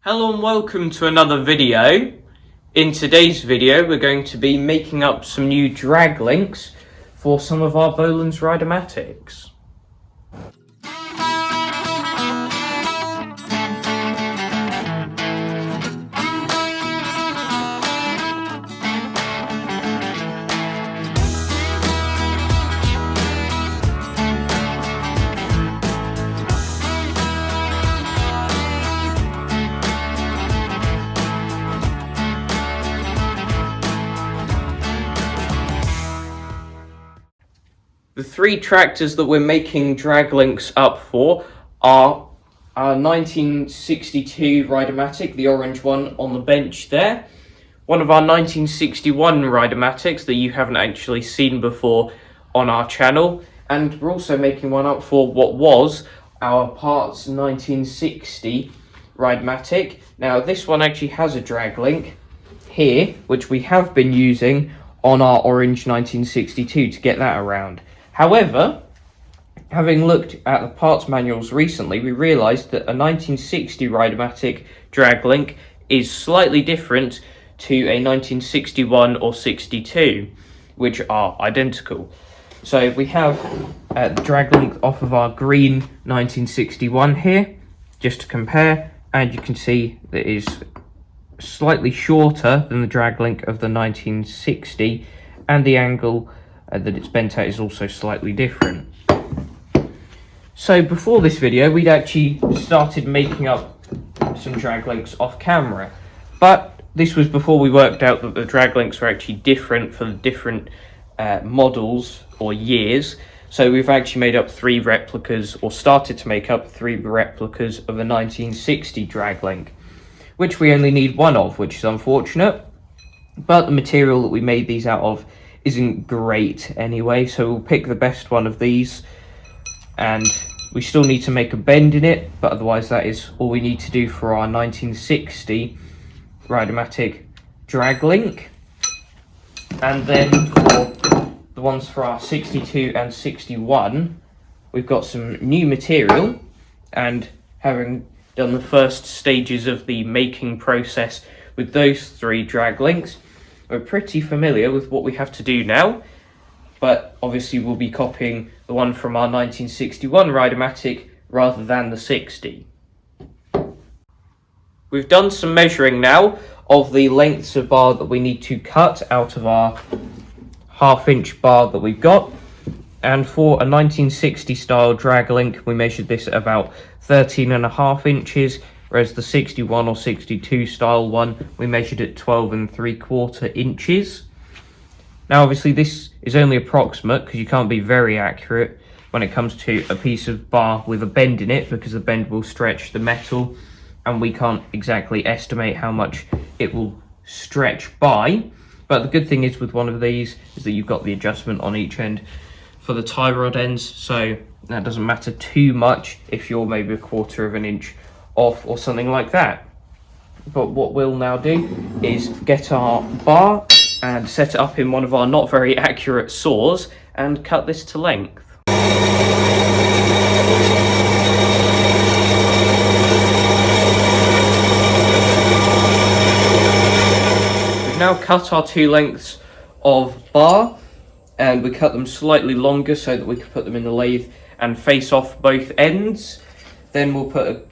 Hello and welcome to another video. In today's video we're going to be making up some new drag links for some of our Bolens Ride-a-matics. The three tractors that we're making drag links up for are our 1962 Rideamatic, the orange one on the bench there, one of our 1961 Rideamatics that you haven't actually seen before on our channel, and we're also making one up for what was our parts 1960 Rideamatic. Now this one actually has a drag link here, which we have been using on our orange 1962 to get that around. However, having looked at the parts manuals recently, we realised that a 1960 Rideamatic drag link is slightly different to a 1961 or 62, which are identical. So we have the drag link off of our green 1961 here, just to compare, and you can see that it is slightly shorter than the drag link of the 1960, and the angle that it's bent at is also slightly different. So before this video we'd actually started making up some drag links off camera, but this was before we worked out that the drag links were actually different for the different models or years. So we've actually made up three replicas, or started to make up three replicas of the 1960 drag link, which we only need one of, which is unfortunate, but the material that we made these out of isn't great anyway, so we'll pick the best one of these, and we still need to make a bend in it, but otherwise that is all we need to do for our 1960 Rideamatic drag link. And then for the ones for our 62 and 61, we've got some new material, and having done the first stages of the making process with those three drag links, we're pretty familiar with what we have to do now, but obviously we'll be copying the one from our 1961 Rideamatic rather than the 60. We've done some measuring now of the lengths of bar that we need to cut out of our half-inch bar that we've got, and for a 1960 style drag link we measured this at about 13.5 inches, whereas the 61 or 62 style one we measured at 12.75 inches. Now obviously this is only approximate because you can't be very accurate when it comes to a piece of bar with a bend in it, because the bend will stretch the metal and we can't exactly estimate how much it will stretch by. But the good thing is with one of these is that you've got the adjustment on each end for the tie rod ends, so that doesn't matter too much if you're maybe 1/4 inch off or something like that. But what we'll now do is get our bar and set it up in one of our not very accurate saws and cut this to length. We've now cut our two lengths of bar, and we cut them slightly longer so that we can put them in the lathe and face off both ends. Then we'll put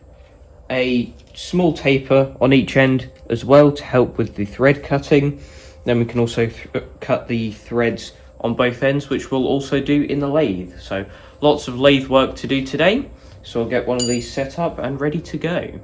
a small taper on each end as well to help with the thread cutting. Then we can also cut the threads on both ends, which we'll also do in the lathe. So lots of lathe work to do today, so I'll get one of these set up and ready to go.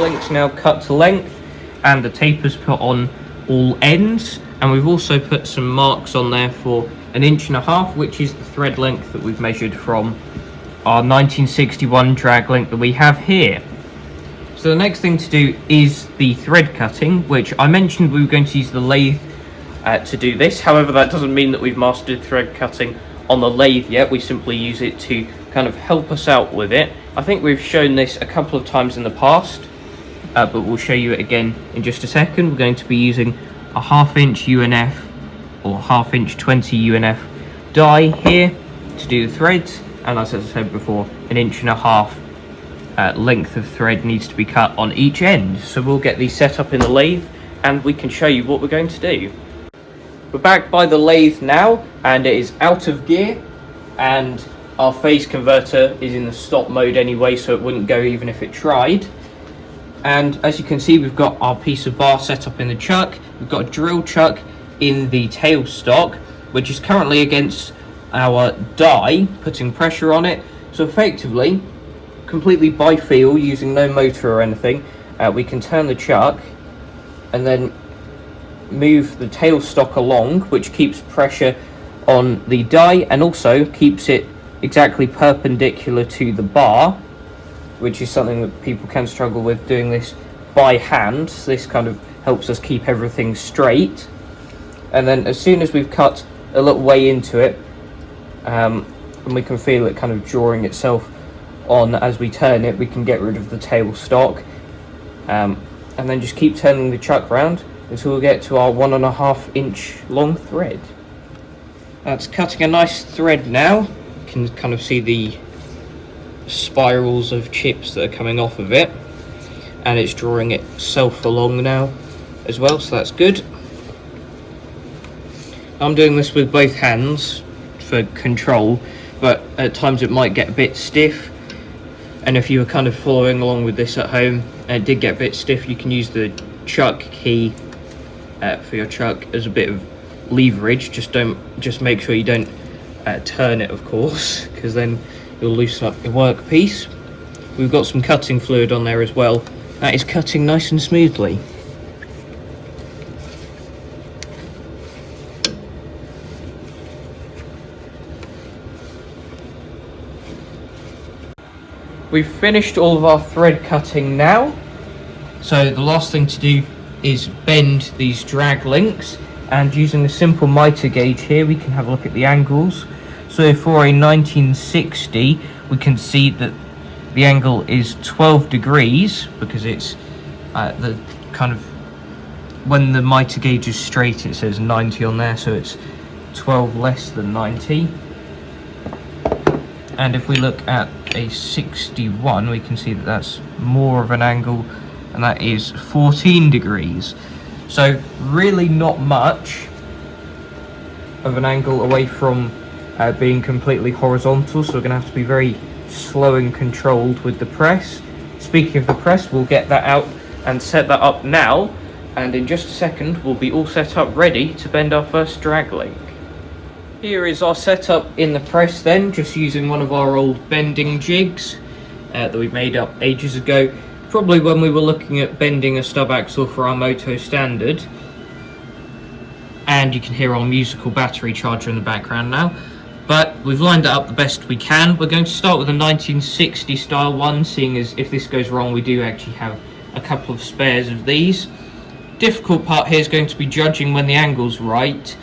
links now cut to length, and the tapers put on all ends, and we've also put some marks on there for 1.5 inches, which is the thread length that we've measured from our 1961 drag link that we have here. So the next thing to do is the thread cutting, which I mentioned we were going to use the lathe to do this. However, that doesn't mean that we've mastered thread cutting on the lathe yet. We simply use it to kind of help us out with it. I think we've shown this a couple of times in the past, but we'll show you it again in just a second. We're going to be using a 1/2 inch UNF or 1/2 inch 20 UNF die here to do the threads, and as I said before, 1.5 inch length of thread needs to be cut on each end. So we'll get these set up in the lathe and we can show you what we're going to do. We're back by the lathe now, and it is out of gear, and our phase converter is in the stop mode anyway, so it wouldn't go even if it tried. And as you can see, we've got our piece of bar set up in the chuck. We've got a drill chuck in the tailstock, which is currently against our die, putting pressure on it. So effectively, completely by feel, using no motor or anything, we can turn the chuck and then move the tailstock along, which keeps pressure on the die and also keeps it exactly perpendicular to the bar, which is something that people can struggle with doing this by hand. So this kind of helps us keep everything straight. And then as soon as we've cut a little way into it, and we can feel it kind of drawing itself on as we turn it, we can get rid of the tailstock, and then just keep turning the chuck round until we get to our 1.5 inch long thread. That's cutting a nice thread now. You can kind of see the spirals of chips that are coming off of it, and it's drawing itself along now as well, so that's good. I'm doing this with both hands for control, but at times it might get a bit stiff, and if you were kind of following along with this at home and it did get a bit stiff, you can use the chuck key for your chuck as a bit of leverage. Just make sure you don't turn it, of course, because then you'll loosen up your workpiece. We've got some cutting fluid on there as well. That is cutting nice and smoothly. We've finished all of our thread cutting now, so the last thing to do is bend these drag links, and using a simple mitre gauge here we can have a look at the angles. So for a 1960 we can see that the angle is 12 degrees because it's the kind of, when the mitre gauge is straight it says 90 on there, so it's 12 less than 90. And if we look at a 61 we can see that that's more of an angle, and that is 14 degrees. So really not much of an angle away from being completely horizontal, so we're going to have to be very slow and controlled with the press. Speaking of the press, we'll get that out and set that up now, and in just a second we'll be all set up ready to bend our first drag link. Here is our setup in the press then, just using one of our old bending jigs that we made up ages ago, probably when we were looking at bending a stub axle for our Moto Standard. And you can hear our musical battery charger in the background now. But we've lined it up the best we can. We're going to start with a 1960 style one, seeing as if this goes wrong we do actually have a couple of spares of these. Difficult part here is going to be judging when the angle's right,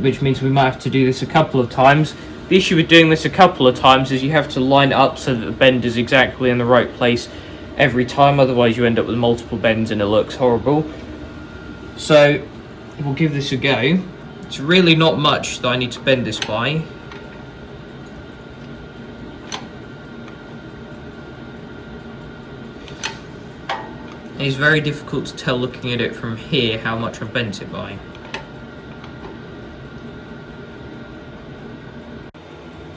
which means we might have to do this a couple of times. The issue with doing this a couple of times is you have to line it up so that the bend is exactly in the right place every time, otherwise you end up with multiple bends and it looks horrible. So we'll give this a go. It's really not much that I need to bend this by. It's very difficult to tell looking at it from here how much I've bent it by.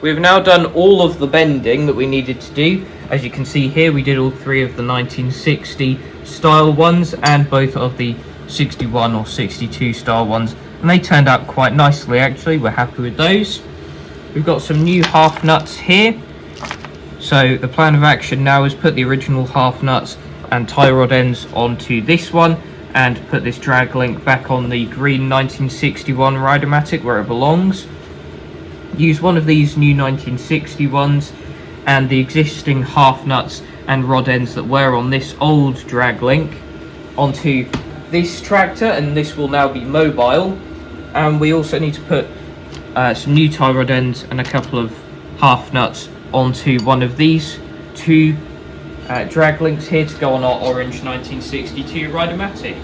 We've now done all of the bending that we needed to do. As you can see here, we did all three of the 1960 style ones and both of the 61 or 62 style ones, and they turned out quite nicely actually. We're happy with those. We've got some new half nuts here. So the plan of action now is put the original half nuts and tie rod ends onto this one and put this drag link back on the green 1961 Rideamatic where it belongs. Use one of these new 1961s and the existing half nuts and rod ends that were on this old drag link onto this tractor, and this will now be mobile. And we also need to put some new tie rod ends and a couple of half nuts onto one of these two drag links here to go on our orange 1962 Rideamatic.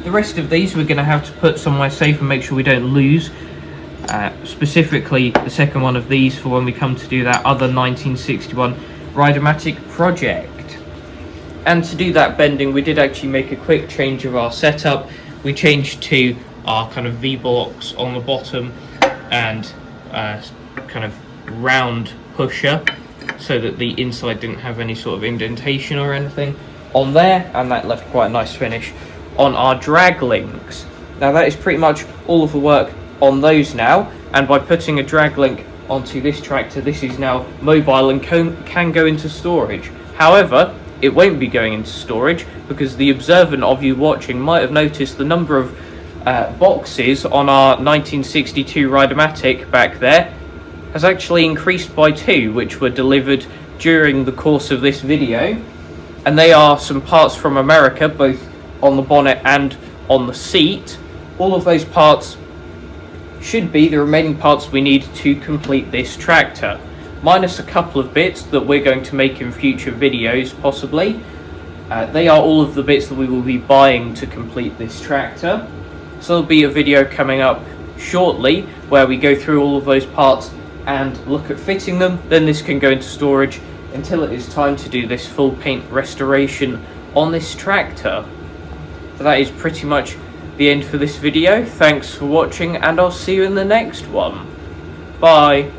The rest of these we're going to have to put somewhere safe and make sure we don't lose. Specifically the second one of these for when we come to do that other 1961 Rideamatic project. And to do that bending, we did actually make a quick change of our setup. We changed to our kind of V-blocks on the bottom and kind of round pusher so that the inside didn't have any sort of indentation or anything on there, and that left quite a nice finish on our drag links. Now that is pretty much all of the work on those now, and by putting a drag link onto this tractor, this is now mobile and can go into storage. However, it won't be going into storage because the observant of you watching might have noticed the number of boxes on our 1962 Rideamatic back there has actually increased by 2, which were delivered during the course of this video, and they are some parts from America, both on the bonnet and on the seat. All of those parts should be the remaining parts we need to complete this tractor, minus a couple of bits that we're going to make in future videos possibly. They are all of the bits that we will be buying to complete this tractor, so there'll be a video coming up shortly where we go through all of those parts and look at fitting them. Then this can go into storage until it is time to do this full paint restoration on this tractor. So that is pretty much the end for this video. Thanks for watching, and I'll see you in the next one. Bye.